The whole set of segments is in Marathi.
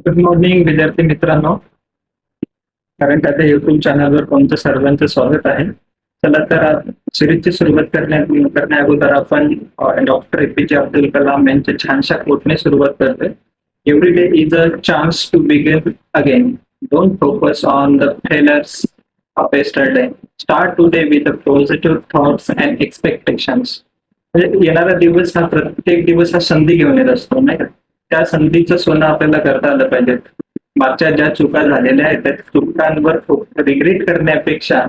गुड मॉर्निंग विद्यार्थी मित्रांनो. कारण त्या युट्यूब चॅनलवर तुमचं सर्वांचं स्वागत आहे. चला तर सिरीजची सुरुवात करण्या अगोदर आपण डॉक्टर एपीजे अब्दुल कलाम यांच्या छानशा कोटने सुरुवात करतोय. Every day is a chance to begin again. Don't focus on the failures of yesterday. Start today with positive thoughts and expectations. म्हणजे येणारा दिवस हा प्रत्येक दिवस हा संधी घेऊन येत असतो, नाही का? त्या संधीचं सोनं आपल्याला करता आलं पाहिजे. मागच्या ज्या चुका झालेल्या आहेत त्या चुकांवर रिग्रेट करण्यापेक्षा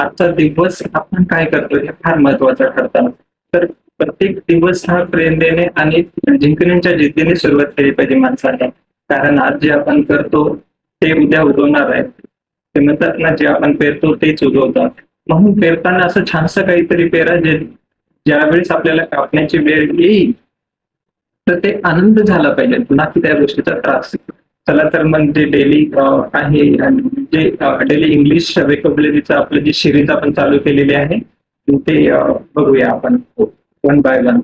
आजचा दिवस आपण काय करतो हे फार महत्वाचं ठरतं. तर प्रत्येक दिवस हा प्रेरणेने आणि जिंकण्याच्या जिद्दीने सुरुवात केली पाहिजे माणसाने. कारण आज जे आपण करतो ते उद्या उगवणार आहे. ते म्हणतात ना, जे आपण पेरतो तेच उगवतात. म्हणून पेरताना असं छानसं काहीतरी पेरा जे ज्यावेळेस आपल्याला कापण्याची वेळ येईल तर ते आनंद झाला पाहिजे, ना की त्या गोष्टीचा त्रास. चला तर मग जे डेली आहे जे डेली इंग्लिश वेकॅब्युलरीचं आपलं जी सिरीज आपण चालू केलेली आहे ते बघूया आपण वन बाय वन.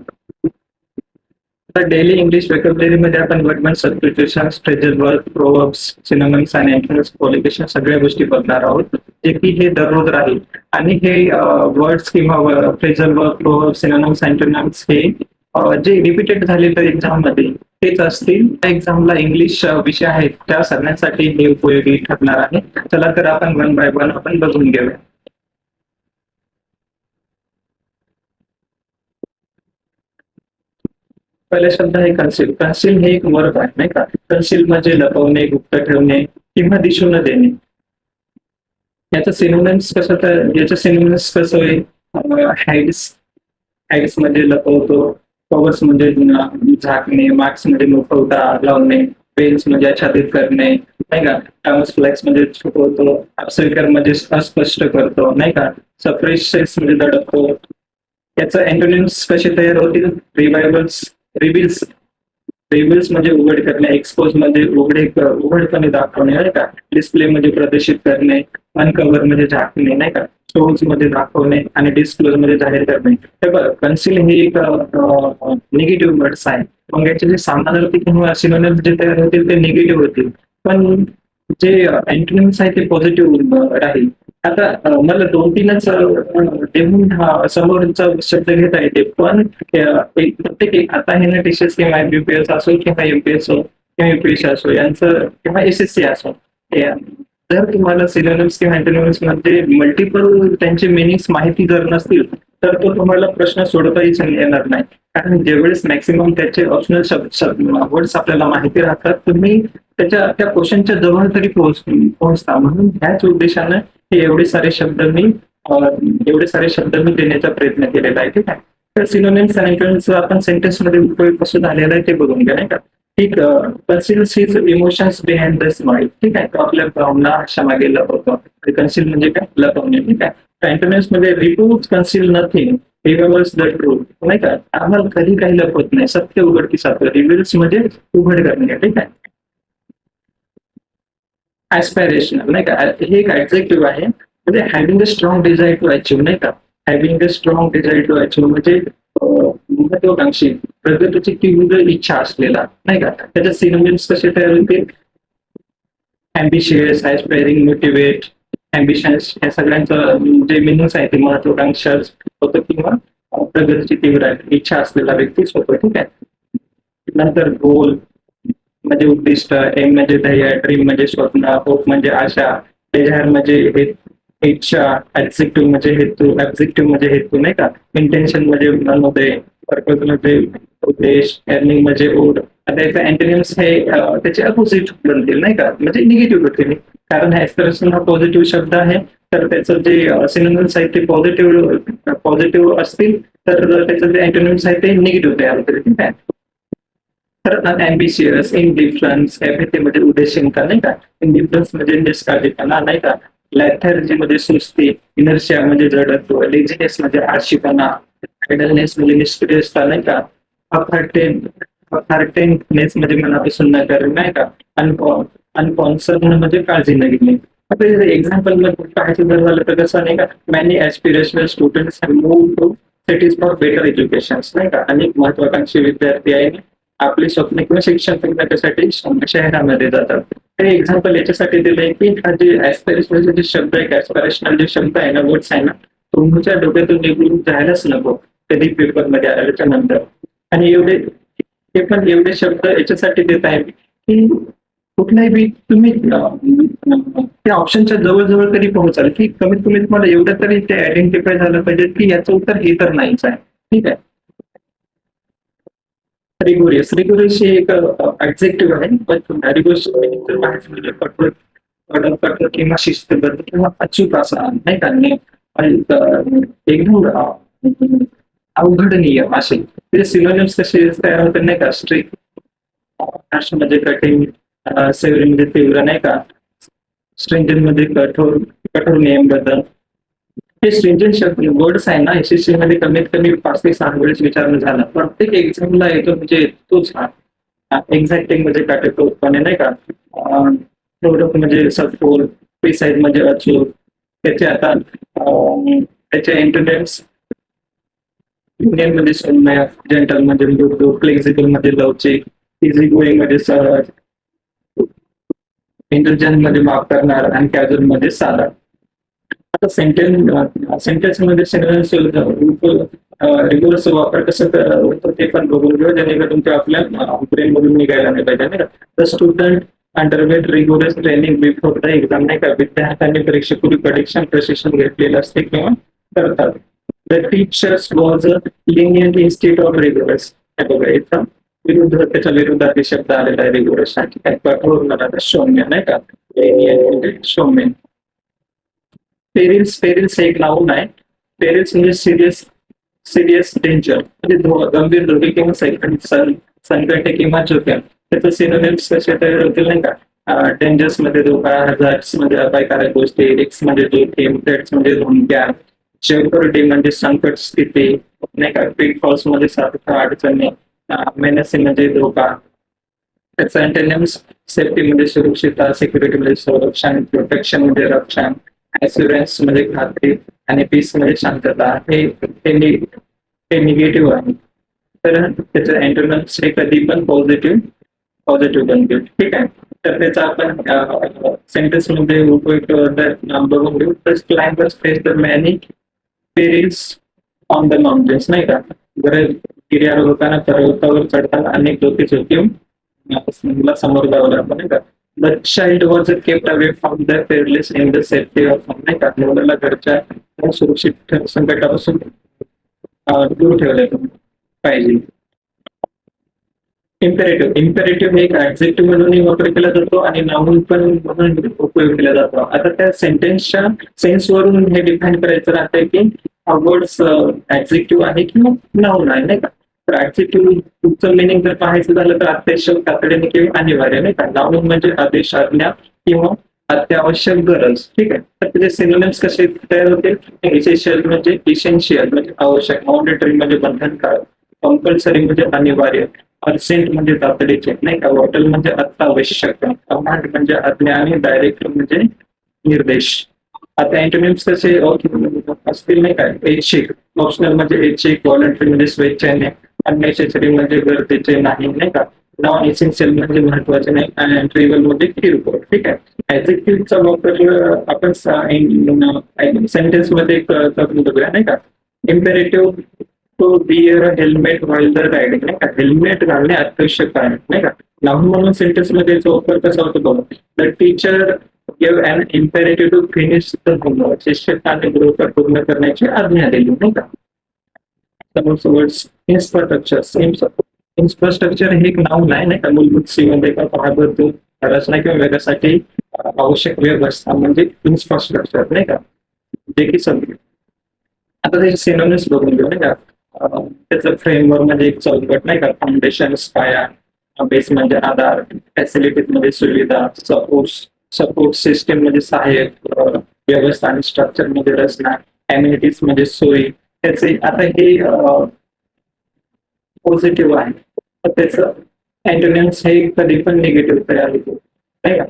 तर डेली इंग्लिश वेकॅब्युलरी मध्ये आपण word substitutions, phrasal verb, proverbs, synonyms आणि अँटोनिम्स, कोलिगेशन सगळ्या गोष्टी बघणार आहोत, जे की हे दररोज राहील. आणि हे वर्ड्स किंवा phrasal verb, proverbs, synonyms, antonyms हे जे रिपीटेड झालेलं एक्झाम मध्ये तेच असतील. त्या एक्झामला इंग्लिश विषय आहेत त्या सगळ्यांसाठी हे उपयोगी ठरणार आहे. चला तर आपण वन बाय वन आपण बघून घेऊया. पहिला शब्द आहे कन्सील. कन्सील हे एक वर्ब आहे, नाही का? कन्सील म्हणजे लपवणे, गुप्त ठेवणे किंवा दिसू न देणे. याचं सिनोनिम्स कसं, तर याचं सिनोनिम्स कसं आहे? हाइड्स. हाइड्स म्हणजे लपवतो, कवर्स म्हणजे झाकणे, मार्क्स म्हणजे मुखवटा लावणे, पेन्स म्हणजे आच्छादित करणे, नाही का? टर्म्स फ्लेक्स म्हणजे छुपवतो, अपसेकर म्हणजे अस्पष्ट करतो, नाही का? सप्रेसेस म्हणजे दडपतो. याचं अँटोनिम्स कसे तयार होतील? रिवायवल्स, रिव्हिल्स. रिव्हिल्स म्हणजे उघड करणे, एक्सपोज म्हणजे उघडपणे दाखवणे, नाही का? डिस्प्ले म्हणजे प्रदर्शित करणे, अनकव्हर म्हणजे झाकणे, नाही का? शोज मध्ये दाखवणे आणि डिस्क्लोज मध्ये जाहीर करणे. हे बघ, कन्सील हे एक निगेटिव्ह वर्ड्स आहे. मग याचे जे समानार्थी किंवा सिनोनिम्स जे तयार होतील ते निगेटिव्ह होतील, पण जे अँटोनिम्स आहे ते पॉझिटिव्ह राहील. आता मला दोन तीनच देऊन हा समोरचा शब्द घेता येते, पण प्रत्येक आता हे टीचर्स किंवा एमबीपीएस असो किंवा एमपीएस असो किंवा युपीएससी असो यांचं किंवा एसएससी असो, जर तुम्हाला सिनोनिम्स किंवा अँटोनिम्स मध्ये मल्टिपल त्यांचे मिनिंग्स माहिती जर नसतील तर तो तुम्हाला प्रश्न सोडवताच येणार नाही. कारण ज्यावेळेस मॅक्सिमम त्याचे ऑप्शनल वर्ड्स आपल्याला माहिती राहतात, तुम्ही त्या क्वेश्चनच्या जवळ तरी पोहोचता. म्हणून ह्याच उद्देशानं हे एवढे सारे शब्द मी देण्याचा प्रयत्न केलेला आहे. ठीक आहे. तर सिनोनिम्स आणि अँटोनिम्स आपण सेंटेन्स मध्ये उपयोग कसं झालेलं आहे ते बघून घ्या, नाही का? ठीक. Conceals his emotions behind the smile. ठीक आहे. तो आपल्या भावना मागे लपवतो. कन्सिल म्हणजे काय? लपवणे. ठीक आहे. अँटोनिम्स मध्ये reprove conceal nothing, reveals the truth, नाही का? आम्हाला कधी काही लपवत नाही, सत्य उघडकीस आणतं. रिव्हिल्स म्हणजे उघड करणे. ठीक आहे. ऍस्पायरेशनल, नाही का? हे एक ऍडजेक्टिव्ह आहे. म्हणजे having a strong desire to achieve, नाही का? Having a strong desire to achieve म्हणजे महत्वाकांक्षी, प्रगतीची तीव्र इच्छा असलेला, नाही का? त्याच्या सिनोनिम्स कसे तयार होतील? अँबिशियस, ऍस्पायरिंग, मोटिवेट, अँबिशन्स, या सगळ्यांचं जे मिनिंग्स आहे ते महत्वाकांक्षा होतं किंवा प्रगतीची तीव्र इच्छा असलेला व्यक्तीच होतो. ठीक आहे. नंतर गोल म्हणजे उद्दिष्ट, एम म्हणजे ध्येय, ड्रीम म्हणजे स्वप्न, होप म्हणजे आशा, डिझायर म्हणजे इच्छा, ऍब्जेक्टिव्ह म्हणजे हेतू, नाही का? इंटेन्शन म्हणजे मनोदय, पर्पज म्हणजे उद्देश, अर्निंग म्हणजे ओढ. आता याचे अँटोनिम्स हे त्याचे अपोजिट बनतील, नाही का? म्हणजे निगेटिव्ह बनतील. कारण ऍस्पिरेशन हा पॉझिटिव्ह शब्द आहे, तर त्याचं जे सिनोनिम्स आहे ते पॉझिटिव्ह असतील, तर त्याचं जे अँटोनिम्स आहे ते निगेटिव्ह तयार होतील. ठीक आहे. तर अनअम्बिशियस, इनडिफरन्स, एफिटी म्हणजे उद्देशिका, नाही का? इनडिफरन्स म्हणजे निष्काळजीपणा, नाही का? लॅथर्जी म्हणजे सुस्ती, इनर्शिया म्हणजे जडत्व, लेझीनेस म्हणजे आळशीपणा, आयडलनेस म्हणजे निष्क्रियता, नाही का? अफार्टेनेस म्हणजे मनापासून न करणे, नाही का? अनकॉन्सर्न म्हणजे काळजी न घेणे. आता एक्झाम्पल मध्ये पाहायचं जर झालं तर कसं, नाही का? Many aspirational students have moved to cities for better education, नाही का? अनेक महत्वाकांक्षी विद्यार्थी आहे आपली स्वप्न किंवा शिक्षण करण्यासाठी शहरामध्ये जातात. हे एक्झाम्पल याच्यासाठी दिलंय की हा जे ऍस्पिरेशनल जे शब्द आहे, ऍस्पिरेशनल जे शब्द आहे ना, वर्ड्स आहे ना, तुमच्या डोक्यातून निघून जायलाच नको कधी पेपरमध्ये आल्याच्या नंतर. आणि एवढे हे पण एवढे शब्द याच्यासाठी देत आहे की कुठलाही बी तुम्ही त्या ऑप्शनच्या जवळ कधी पोहोचाल की कमीत कमी तुम्हाला एवढं तरी ते आयडेंटिफाय झालं पाहिजे की याचं उत्तर हे तर नाहीच आहे. ठीक आहे. रिगोरियस ही एक ऍडजेक्टिव्ह आहे, पण रिगोरियस जर म्हणजे कठोर किंवा शिस्तबद्ध किंवा अचूक असा नाही का, एकदम अवघड नियम असे ते सिनोनिम्स कसे तयार होतात नाही का. स्ट्रिक्ट म्हणजे कठीण, सेव्हरी म्हणजे तीव्र नाही का, स्ट्रिंजन मध्ये कठोर कठोर नियमबद्ध. हे स्ट्रिंजन शब्द वर्ड्स आहे ना, एसएससी मध्ये कमीत कमी 5 ते 6 वेळेस विचारणं झाला. प्रत्येक एक्झामला येतो म्हणजे तोच हा. एक्झॅक्टिंग म्हणजे काटेकोरपणे नाही का, प्रोडक्ट म्हणजे सखोल, प्रिसाइज म्हणजे अचूक. त्याचे आता त्याच्या इंटरनेट्स युनियन मध्ये सौम्य, जेंटल म्हणजे मृदू, फ्लेक्झिबल म्हणजे लवचिक, इझी गोईंग मध्ये सहज, इंटेलिजंट मध्ये माफ करणार आणि कॅज्युअल मध्ये साधा. आता सेंटेन्स मध्ये रिगोरस वापर कसं होतो ते पण बघून घेऊ, जेणेकरून ते आपल्या ब्रेन मधून निघायला नाही पाहिजे नाही का. The student underweight rigorous training before the exam नाही का, विद्यार्थ्यांनी परीक्षेपूर्वी परीक्षण प्रशिक्षण घेतलेलं असते किंवा करतात. The teachers was lenient institute of rigorous. बघा इथं विरुद्ध, त्याच्या विरुद्धात शब्द आलेला आहे रिगोरस. कठोर म्हणा सौम्य नाही का, लिनियंट म्हणजे सौम्य. पेरिल्स एक नाऊन आहे. पेरिल्स म्हणजे सिरियस डेंजर म्हणजे गंभीर धोके किंवा संकट किंवा जोखीम. त्याचं सिनोनिम्स कसे तयार होतील नाही का. डेंजर्स मध्ये धोका, हजार्ड्स म्हणजे अपायकारक गोष्टी, रिक्स म्हणजे जोखीम, थ्रेट्स म्हणजे धोक्या, सिक्युरिटी म्हणजे संकट स्थिती नाही का, पिटफॉल्स म्हणजे सारखा अडचणी, मेनसी म्हणजे धोका. त्याचा अँटोनिम्स सेफ्टी म्हणजे सुरक्षितता, सिक्युरिटी म्हणजे संरक्षण, प्रोटेक्शन म्हणजे रक्षण, ऍश्युरन्स म्हणजे खात्री आणि पीस म्हणजे शांतता. हे निगेटिव्ह आहे. तर त्याचं अँटोनिम्स हे कधी पण पॉझिटिव्ह बनतील. ठीक आहे. तर त्याचा आपण सेंटेन्स मध्ये उपयोग बघून घेऊ. Climbers face the many perils on the mountains नाही का. बरं, गिर्यारोहकांना पर्वतावर चढताना अनेक धोके जोखीम समोर जावं लागतं नाही का. The child was kept away from the perils in the safety of home नाही का. मुलाला घरच्या सुरक्षित संकटापासून दूर ठेवले पाहिजे. इम्पेरेटिव्ह एक ऍडजेक्टिव्ह म्हणूनही वापर केला जातो आणि नाऊन पण म्हणून उपयोग केला जातो. आता त्या सेंटेन्सच्या सेन्स वरून हे डिफाईन करायचं राहतंय की हा वर्ड्स ऍडजेक्टिव्ह आहे किंवा नाऊन आहे नाही का. तर ऍडजेक्टिव्हचं मिनिंग जर पाहायचं झालं तर अत्यावश्यक, तातडीने किंवा अनिवार्य नाही का. नाऊन म्हणजे आदेश, आज्ञा किंवा अत्यावश्यक गरज. ठीक आहे. तर त्याचे सिनोनिम्स कसे तयार होतील. इसेन्शियल म्हणजे इसेन्शियल म्हणजे आवश्यक, मॉनिटरी म्हणजे बंधनकारक, कंपल्सरी म्हणजे अनिवार्य, अर्जंट म्हणजे तातडीचे नाही का, वॉटल म्हणजे अत्यावश्यक, कमांड म्हणजे आज्ञा आणि डायरेक्ट म्हणजे निर्देश. आता अँटोनिम्स कसे असतील नाही का. ऐच्छिक, ऑप्शनल म्हणजे ऐच्छिक, व्हॉलंटरी म्हणजे स्वेच्छेने, अननेसेसरी म्हणजे गरजेचे नाही नाही का, नॉन इसेन्शियल म्हणजे महत्वाचे नाही, आणि ट्रिव्हियल म्हणजे किरकोळ. ठीक आहे. ऍडजेक्टिव्हचा वापर आपण सेंटेन्स मध्ये करून बघूया नाही का. Imperative to wear helmet while the riding नाही का. हेल्मेट घालणे अत्यावश्यक आहे नाही का. नाऊन म्हणून सेंटेन्स मध्ये वापर कसा होतो बघा. The teacher give an imperative to finish the homework. शिक्षकाने गृहकार्य पूर्ण करण्याची आज्ञा दिली नाही का. इन्फ्रास्ट्रक्चर हे एक नाऊन आहे नाही का. मूलभूत सेवा पायाभूत रचना किंवा वेगासाठी आवश्यक व्यवस्था म्हणजे इन्फ्रास्ट्रक्चर नाही का. जे की सगळे आता त्याचे सिनोनिम्स बघून घेऊ नाही का. त्याचं फ्रेमवर्क म्हणजे एक चौकट नाही का. फाउंडेशन, पाया, बेस म्हणजे आधार, फॅसिलिटीज म्हणजे सुविधा, सपोर्ट सिस्टम म्हणजे सहाय्यक व्यवस्था आणि स्ट्रक्चर म्हणजे रचना, अम्युनिटीज म्हणजे सोयी. त्याचे आता हे पॉझिटिव्ह आहे. तर त्याचं अँटोनिम्स हे कधी पण निगेटिव्ह तयार होतो नाही का.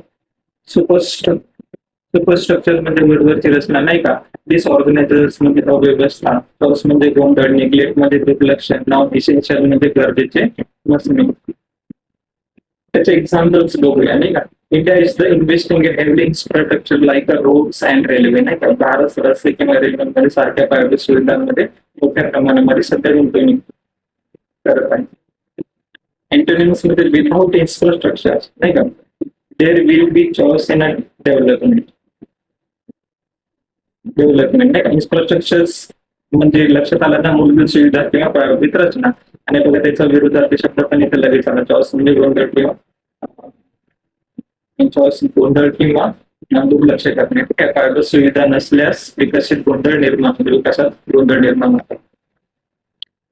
सुपरस्ट्रक्चर म्हणजे वरवरची रचना नाही का. डिसऑर्गनायझर्स म्हणजे अव्यवस्था, टॉस म्हणजे गोंधळ, निग्लेक्ट म्हणजे दुर्लक्ष, नॉन इसेन्शियल म्हणजे गरजेचे नसणे. त्याचे एक्झाम्पल्स बघूया नाही का. India is the investing in heavy infrastructure like roads and railway नाही का. भारत रस्ते किंवा रेल्वेमध्ये सारख्या पायाभूत सुविधांमध्ये मोठ्या प्रमाणामध्ये सध्या गुंतवणूक करत आहे. एंटोनिम्स मध्ये विदाउट इन्फ्रास्ट्रक्चर नाही का, there will be choice in development. नाही का. इन्फ्रास्ट्रक्चर म्हणजे लक्षात आलं ना, मूलभूत सुविधा किंवा प्रभावित रचना. आणि बघा त्याचा विरोधार्थी शब्द पण इथे लगेच आला. चॉईस म्हणजे गोंधळ किंवा गोंधळ किंवा दुर्लक्ष करणे. काय पायाभूत सुविधा नसल्यास विकसित गोंधळ निर्माण होतो, विकासात गोंधळ निर्माण होतो.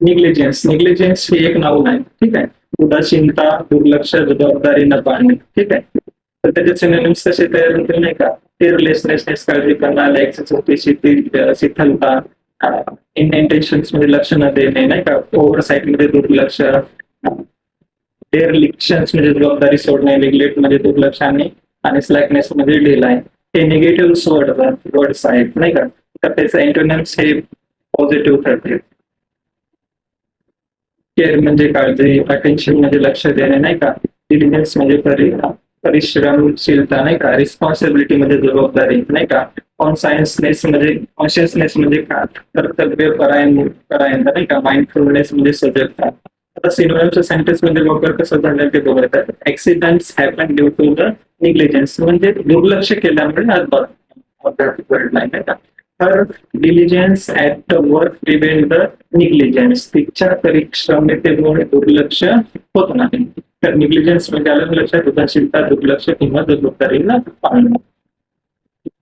निग्लिजन्स हे एक नाव नाही, ठीक आहे. उदासीनता, दुर्लक्ष, जबाबदारी न पाळणे, ठीक आहे. तर त्याचे सिनोनिम्स कसे तयार होतील नाही का. केअरलेसनेस काळजीपणा, शिथिलता, इनएंटेन्शन्स म्हणजे लक्ष न देणे नाही का. ओव्हरसाईट मध्ये दुर्लक्ष, डेअरलिक्शन्स म्हणजे जबाबदारी सोडणे, निग्लेक्ट म्हणजे दुर्लक्ष आणि स्लॅकनेस म्हणजे ढिलाई. हे निगेटिव्ह वर्ड्स आहेत नाही का. तर त्याचे एंटोनिम्स हे पॉझिटिव्ह ठरतील. केअर म्हणजे काळजी, अटेन्शन म्हणजे लक्ष देणे नाही का. डिलिजन्स म्हणजे परिश्रमशीलता नाही का. रिस्पॉन्सिबिलिटी म्हणजे जबाबदारी नाही का. कॉन्सायन्सनेस म्हणजे कर्तव्य परायण नाही का. माइंडफुलनेस म्हणजे सजगता. आता सिनोनिम्सचं सेंटेन्स मध्ये वापर कसं झालं ते बघत आहे. Accidents happen due to the negligence म्हणजे दुर्लक्ष केल्यामुळे अपघात घडलाय नाही का. तर diligence at the work prevent the negligence. तिच्या परिश्रमतेमुळे दुर्लक्ष होत नाही. तर निग्लिजन्स म्हणजे आलं लक्षात, उदासीनता, दुर्लक्ष किंवा जबाबदारीला पाळणं.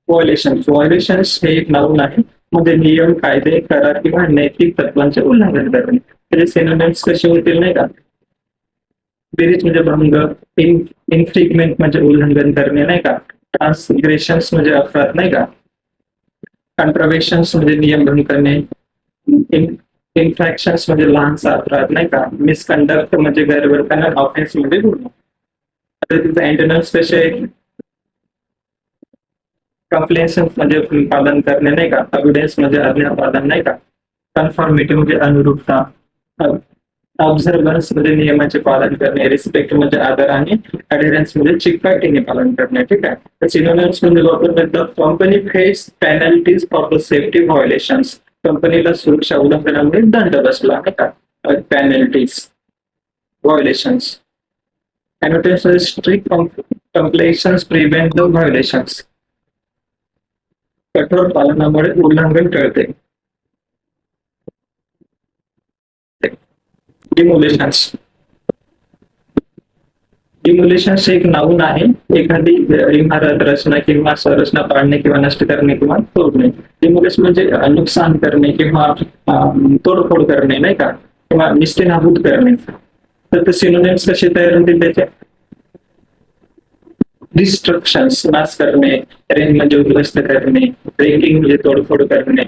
व्हायोलेशन्स हे एक नाव नाही, म्हणजे नियम, कायदे, करार किंवा नैतिक तत्वांचे उल्लंघन करणे. त्याचे सिनोनिम्स कसे होतील नाही का. बेरीज म्हणजे भंग, इनफ्रिक्वेंट म्हणजे उल्लंघन करणे नाही का. ट्रान्सग्रेशन्स म्हणजे अपराध नाही का. कॉन्ट्राव्हेन्शन्स म्हणजे नियम भंग करणे. इन्फ्रॅक्शन्स म्हणजे लहानसा अपराध नाही का. मिसकंडक्ट म्हणजे गैरवर्तन, ऑफेन्स म्हणजे गुन्हा. आता तिथे एंटोनिम्स कसे आहेत. कंप्लेन्शन म्हणजे पालन करणे नाही का. एव्हिडन्स म्हणजे आज्ञा पालन नाही का. कन्फॉर्मिटी म्हणजे अनुरूपता. ऑब्झर्वन्स म्हणजे नियमाचे पालन करणे. रिस्पेक्ट म्हणजे आदर आणि अडेरन्स म्हणजे चिकाटीने पालन करणे, ठीक आहे. सिनोनिम्स म्हणजे वापरतात. The company face penalties for the safety violations. कंपनीला सुरक्षा उल्लंघनामुळे दंड बसला नाही का. Penalties, violations. Strict compliances prevent the violations. कठोर पालनामुळे उल्लंघन टळते. डिमोलेशन्स एक नाऊन आहे. एखादी इमारत, रचना किंवा संरचना पाडणे किंवा नष्ट करणे किंवा तोडणे. डिमोलेशन म्हणजे नुकसान करणे किंवा तोडफोड करणे नाही का, किंवा निस्तेनाबूत करणे. तर ते सिनोनिम्स कसे तयार होतील त्याचे. डिस्ट्रक्शन्स नाश करणे, रेन म्हणजे उद्ध्वस्त करणे, ब्रेकिंग म्हणजे तोडफोड करणे,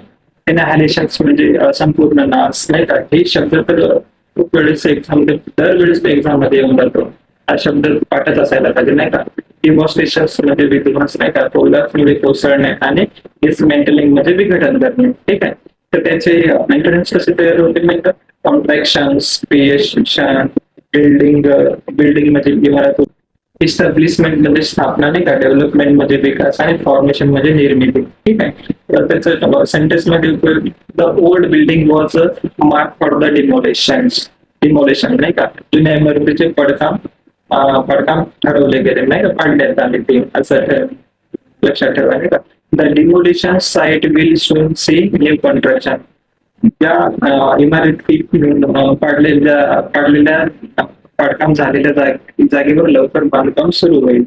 एनाहायलेशन्स म्हणजे संपूर्ण नाश नाही का. हे शब्द तर खूप वेळेस एक्झाम, दरवेळेस एक्झाम मध्ये येऊन जातो. हा शब्द पाठच असायला पाहिजे नाही का. डिमॉन्स्ट्रेशन्स म्हणजे विध्वंस नाही का. कोलॅप्स म्हणजे कोसळणे आणि डिसमेंटलिंग म्हणजे विघटन करणे, ठीक आहे. तर त्याचे एंटोनिम्स कसे तयार होतील नाही का. कॉन्ट्रॅक्शन्स, क्रिएशन, बिल्डिंग म्हणजे इमारत. इस्टॅब्लिशमेंट म्हणजे स्थापना नाही का. डेव्हलपमेंट म्हणजे विकास आणि फॉर्मेशन म्हणजे निर्मिती, ठीक आहे. तर त्याचं सेंटेन्स मध्ये the old building was mark for the demolition नाही का. जुन्या इमारतीचे पडकाम ठरवले गेले नाही का, पाडण्यात आले ते, असं लक्षात ठेवा नाही का. The demolition site will soon see new construction. त्या इमारती पाडलेल्या पाडकाम झालेल्या जागेवर लवकर बांधकाम सुरू होईल.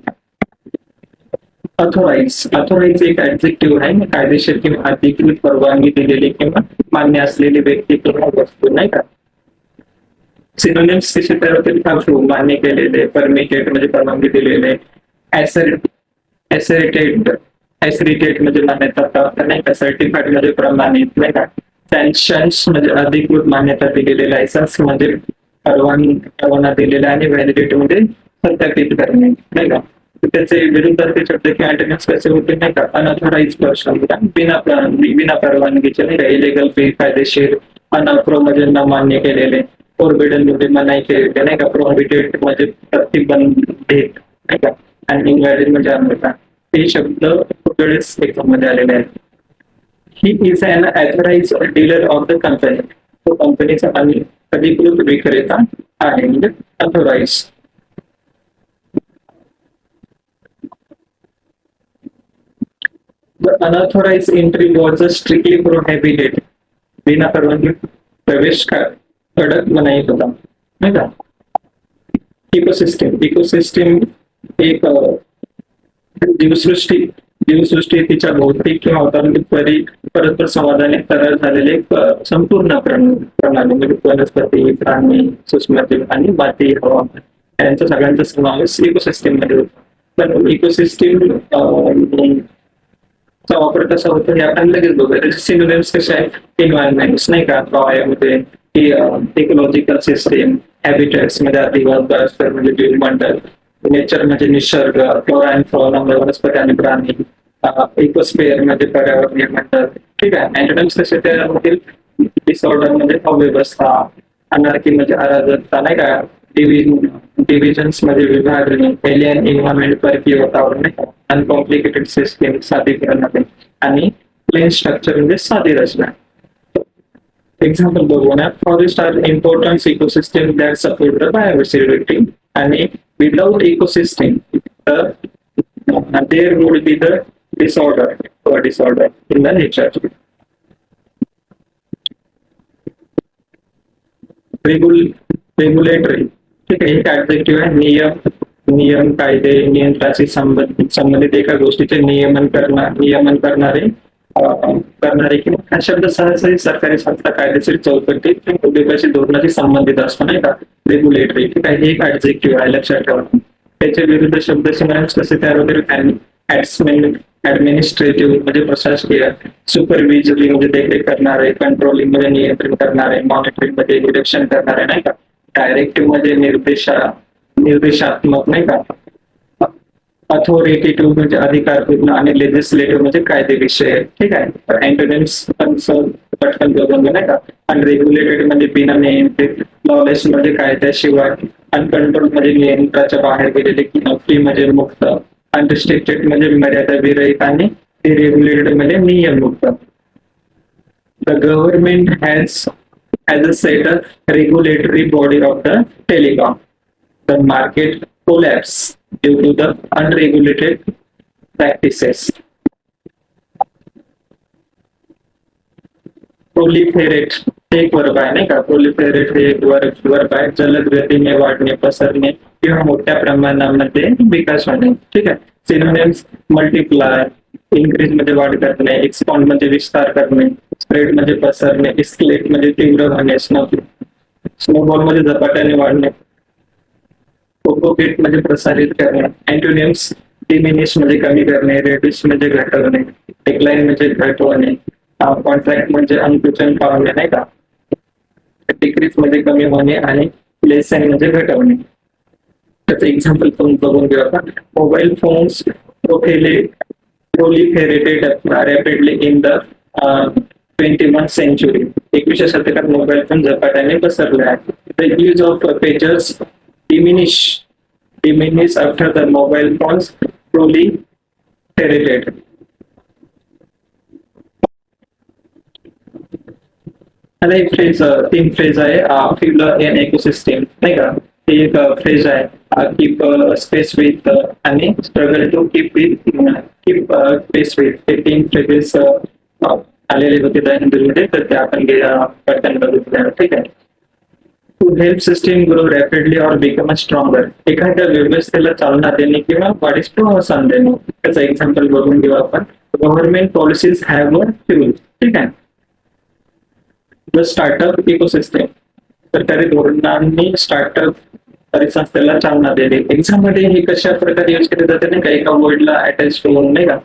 अथोराइज एक ऍडजेक्टिव्ह आहे. कायदेशीर किंवा अधिकृत परवानगी दिलेली किंवा मान्य असलेली व्यक्ती किंवा वस्तू नाही का. सिनोनिम्स कसे तयार होतील. मान्य केलेले, परमिटेड म्हणजे परवानगी दिलेले, ऍसरिटेड म्हणजे मान्यता प्राप्त नाही का. सर्टिफाईड म्हणजे प्रमाणित नाही का. सँक्शन्स म्हणजे अधिकृत मान्यता दिलेले, लायसन्स म्हणजे परवाना दिलेला आणि व्हॅलिडिटी म्हणजे सत्यापित करणे नाही का. त्याचे विरुद्धार्थी शब्द किंवा एंटोनिम्स कसे होते नाही का. अनऑथोराइज पर्सन बिना परवानगीचे नाही का. इलिगल बेकायदेशीर, अनअप्रूव्ड म्हणजे न मान्य केलेले, फोरबिडन मध्ये मनाई केलेले नाही का, प्रोहिबिटेड म्हणजे प्रतिबंधित नाही का, आणि इन्व्हॅलिड म्हणजे अमृता. हे शब्द वेळेस एक्झाम मध्ये आलेले आहेत. He is an authorise dealer of the company. तो कंपनीचा अधिकृत विक्रेता आहे, म्हणजे authorise. The unauthorized entry was strictly prohibited. बिना परवानगी प्रवेश का कडक मनाई होता नाही का. इकोसिस्टीम एक जीवसृष्टी तिच्या भौतिक किंवा औद्योगिक परस्पर संवादाने तयार झालेले एक संपूर्ण प्रणाली, म्हणजे वनस्पती, प्राणी, सूक्ष्मजीव आणि माती, हवामान यांचा सगळ्यांचा समावेश इकोसिस्टीम मध्ये होतो. पण इकोसिस्टीम चा वापर कसा होतो हे आपण लगेच बघूया. त्याचे सिनोनिम्स कसे आहेत, एन्व्हायरमेंट्स नाही का, मध्ये इकोलॉजिकल सिस्टीम, हॅबिटॅट्स म्हणजे अधिवास, बायोस्फिअर म्हणजे जीवमंडळ, नेचर म्हणजे निसर्ग, फ्लोरा अँड फॉना म्हणजे वनस्पती आणि प्राणी, इकोस्फिअर म्हणजे पर्यावरणीय मंडळ. ठीक आहे. अँटोनिम्स कसे त्यामधील डिसऑर्डर म्हणजे अव्यवस्था, अनार्की म्हणजे अराजकता नाही का, डिव्हिजन्स म्हणजे विभागणी, एलियन एन्व्हायरमेंट परकीय वातावरण नाही का, अनकॉम्प्लिकेटेड सिस्टीम साधीकरण आणि प्लेन स्ट्रक्चर म्हणजे साधी रचना. एक्झाम्पल बघू ना. Forest are important ecosystem that support the biodiversity, आणि without ecosystem there would be the disorder in the nature. Regulatory ठीक आहे, एक ऍडजेक्टिव्ह आहे. नियम, कायदे, नियंत्रणाशी संबंधित एका गोष्टीचे नियमन करणारे किंवा हा शब्द सहजही सरकारी संस्था, कायदेशीर चौकटी, उद्योगाची धोरणाशी संबंधित असतो नाही का. रेग्युलेटरी ठीक आहे, हे एक ऍडजेक्टिव्ह आहे, लक्षात ठेवा. त्याचे विरुद्ध शब्द सिनोनिम्स कसे तयार होते. ऍडमिनिस्ट्रेटिव्ह म्हणजे प्रशासकीय, सुपरविजरी म्हणजे देखरेख करणारे, कंट्रोलिंग म्हणजे नियंत्रण करणारे, मॉनिटरिंग म्हणजे निरीक्षण करणारे नाही का, डायरेक्टिव्ह म्हणजे निर्देशात्मक नाही का, अथॉरिटेटिव्ह म्हणजे अधिकारपूर्ण, आणि लेजिस्लेटिव्ह म्हणजे कायदेविषय. ठीक आहे. अँटोनिम्स पटकन बघून नाही का. अनरेग्युलेटेड म्हणजे बिना नियंत्रित, लॉलेस म्हणजे कायद्याशिवाय, अनकंट्रोल म्हणजे नियंत्रणाच्या बाहेर गेलेले, किंवा फ्री म्हणजे मुक्त, अनरिस्ट्रिक्टेड म्हणजे मर्यादा विरहित, आणि डिरेग्युलेटेड म्हणजे नियममुक्त. The government has a set a regulatory body of the telecom. The market collapsed due to the unregulated practices. Proliferate एक वर्ब आहे नाही का. प्रोलिफेरेट हे वर्ब आहे. जलद गतीने वाढणे, पसरणे किंवा मोठ्या प्रमाणामध्ये विकास होणे. ठीक आहे. सिनोनिम्स मल्टिप्लाय, इन्क्रीज मध्ये वाढ करणे, एक्सपाउंड म्हणजे विस्तार करणे, स्प्रेड म्हणजे पसरणे, एस्केलेट म्हणजे तीव्र होणे, स्नोबॉल म्हणजे झपाट्याने वाढणे, प्रोपोगेट म्हणजे प्रसारित करणे. अँटोनिम्स डिमिनिश म्हणजे कमी करणे, रेड्यूस म्हणजे घटवणे, डिक्लाइन म्हणजे घटवणे, कॉन्ट्रॅक्ट म्हणजे अनुकूचन पावणे नाही का, डिक्रीज म्हणजे कमी होणे, आणि लेसन म्हणजे घटवणे. त्याचं एक्झाम्पल पण बघून घेऊ आपण. Mobile phones proliferated rapidly in the 21st century. 21व्या शतकात मोबाईल फोन झपाट्याने पसरले आहेत. The use of pages diminish after the mobile phones proliferated. आता एक फ्रेज, तीन फ्रेज आहे. फिल इन इकोसिस्टम नाही का, ही एक फ्रेज आहे. कीप स्पेस विथ आणि struggle to keep space with, हे तीन फ्रेजेस आलेले होते दैनंदिनमध्ये, तर ते आपण पटकन बघितलं. ठीक आहे. To help system grow rapidly or become stronger, एखाद्या व्यवस्थेला चालना देणे किंवा वाढीस प्रोत्साहन देणे. त्याचं एक्झाम्पल बघून घेऊ आपण. Government policies have a fuel. ठीक आहे. द स्टार्टअप इकोसिस्टम, सरकारी धोरणांनी स्टार्टअप परिसंस्थेला चालना देणे. एक्झाम मध्ये हे कशा प्रकारे यूज केले जाते नाही का, एका वर्डला अटॅच करून नाही का.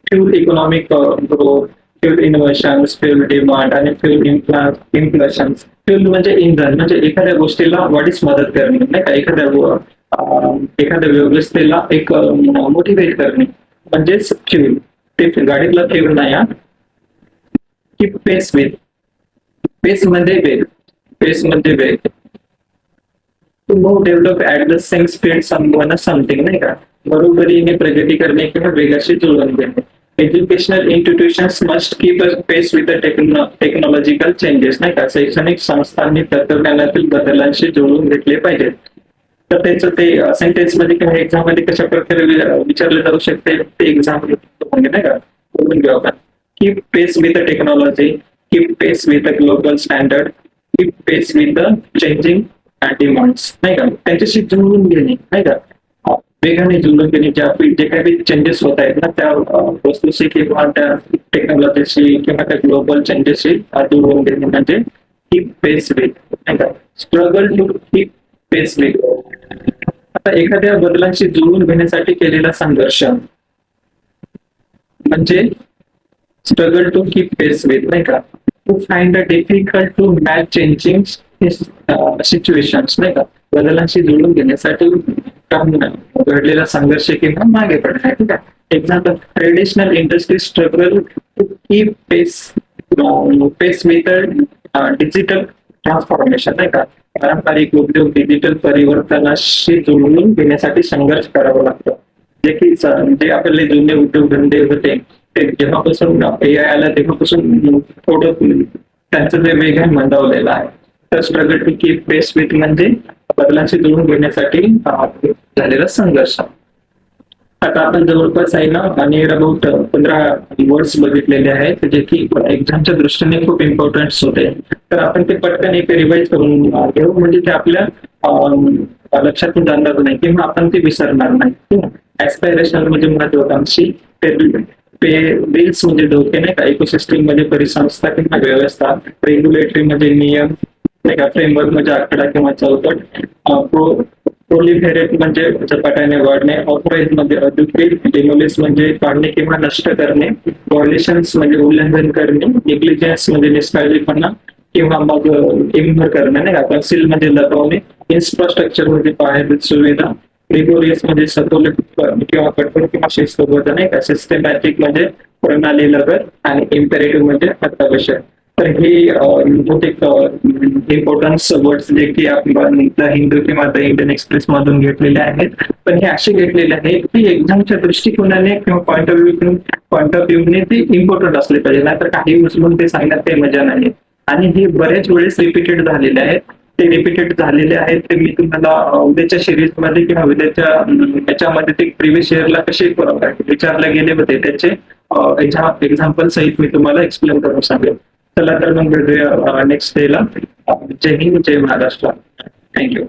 Fuel economic growth, fuel innovation, fuel demand आणि फ्युल इन्फ्लेशन. फ्युल म्हणजे इंधन, म्हणजे एखाद्या गोष्टीला वाढीस मदत करणे नाही का, एखाद्या व्यवस्थेला एक मोटिवेट करणे म्हणजेच फ्युल. ते गाडीतला फ्युल नाही. कीप पेस विथ, पेस म्हणजे वेग, to move develop at the same speed someone something, नाही का, बरोबरीने प्रगती करणे किंवा वेगाशी जुळवून घेणे. Educational institutions must keep a pace with the technological changes, नाही का, शैक्षणिक संस्थांनी तंत्रज्ञानातील बदलांशी जुळवून घेतले पाहिजेत. तर त्याचं ते सेंटेन्स मध्ये किंवा एक्झाम मध्ये कशा प्रकारे विचारले जाऊ शकते ते एक्झाम नाही का बोलून घेऊ आपण. Keep pace with the technology, keep pace with the global standard, keep pace with the changing demands, नाही का, त्यांच्याशी जुळवून घेणे, नाही का, वेगाने जुळवून घेणे. जे काही चेंजेस होत आहेत ना त्या वस्तूशी किंवा त्या टेक्नॉलॉजीशी किंवा त्या ग्लोबल चेंजेसशी जुळवून घेणे म्हणजे कीप पेस विथ, नाही का. Struggle to keep pace with, आता एखाद्या बदलांशी जुळवून घेण्यासाठी केलेला संघर्ष म्हणजे struggle to keep pace with, नाही का. To find a difficult to match changing situations, नाही का, बदलांशी जुळवून घेण्यासाठी घडलेला संघर्ष किंवा मागे पडणे. ठीक आहे. Example, traditional industry struggle to keep pace with digital transformation, नाही का, पारंपरिक उद्योग डिजिटल परिवर्तनाशी जुळवून घेण्यासाठी संघर्ष करावा लागतो. जे आपले जुने उद्योगधंदे होते ते जेव्हापासून AI आला तेव्हापासून थोडं त्यांचं जे वेग आहे मंदावलेलं आहे. तर struggle to keep pace with म्हणजे बदलांशी जुळवून घेण्यासाठी झालेला संघर्ष. आता आपण जवळपास आहे ना नियर अबाउट 15 वर्ड्स बघितलेले आहेत जे की एक्झामच्या दृष्टीने खूप इम्पॉर्टंट होते. तर आपण ते पटकन एक रिवाइज करून घेऊ म्हणजे ते आपल्या लक्षातून जाणार नाही किंवा आपण ते विसरणार नाही. ऍस्पायरेशनल म्हणजे महत्वाकांक्षी, बिल्स म्हणजे धोके, नाही का, इकोसिस्टीम म्हणजे परिसंस्था किंवा व्यवस्था, रेग्युलेटरी म्हणजे नियम, नाही का, फ्रेमवर्क म्हणजे आकडा किंवा चौकट, प्रोलिफेरेट म्हणजे झपाट्याने वाढणे, ऑथराइज म्हणजे अधिकृत, डेमोलिश म्हणजे काढणे किंवा नष्ट करणे, व्हायोलेशन्स म्हणजे उल्लंघन करणे, नेग्लिजन्स म्हणजे निष्काळजीपणा किंवा मग इग्नोर करणे, नाही का, कन्सील म्हणजे लपवणे, इन्फ्रास्ट्रक्चर म्हणजे पायाभूत सुविधा, रिगोरियस म्हणजे सखोल किंवा कठोर किंवा शिस्तबद्ध, नाही का, सिस्टमॅटिक म्हणजे प्रणालीलगत आणि इम्पेरेटिव्ह म्हणजे अत्यावश्यक. तर हे बहुतेक इम्पॉर्टन्स वर्ड्स जे की आपण द हिंदू किंवा द इंडियन एक्सप्रेस मधून घेतलेले आहेत. पण हे असे घेतलेले आहेत की एक्झामच्या दृष्टिकोनाने किंवा पॉइंट ऑफ व्ह्यूने ते इम्पॉर्टंट असले पाहिजे, नाहीतर काही उचलून ते सांगण्यात काही मजा नाही. आणि हे बरेच वेळेस रिपीटेड झालेले आहेत. ते रिपीटेड झालेले आहेत ते मी तुम्हाला उद्याच्या सिरीज मध्ये किंवा उद्याच्या याच्यामध्ये ते प्रिव्हियस इयरला कसे विचारले गेले होते त्याचे एक्झाम्पल सहित मी तुम्हाला एक्सप्लेन करून सांगेल. चला तर मग भेटूया नेक्स्ट डेला. जय हिंद, जय महाराष्ट्र. थँक्यू.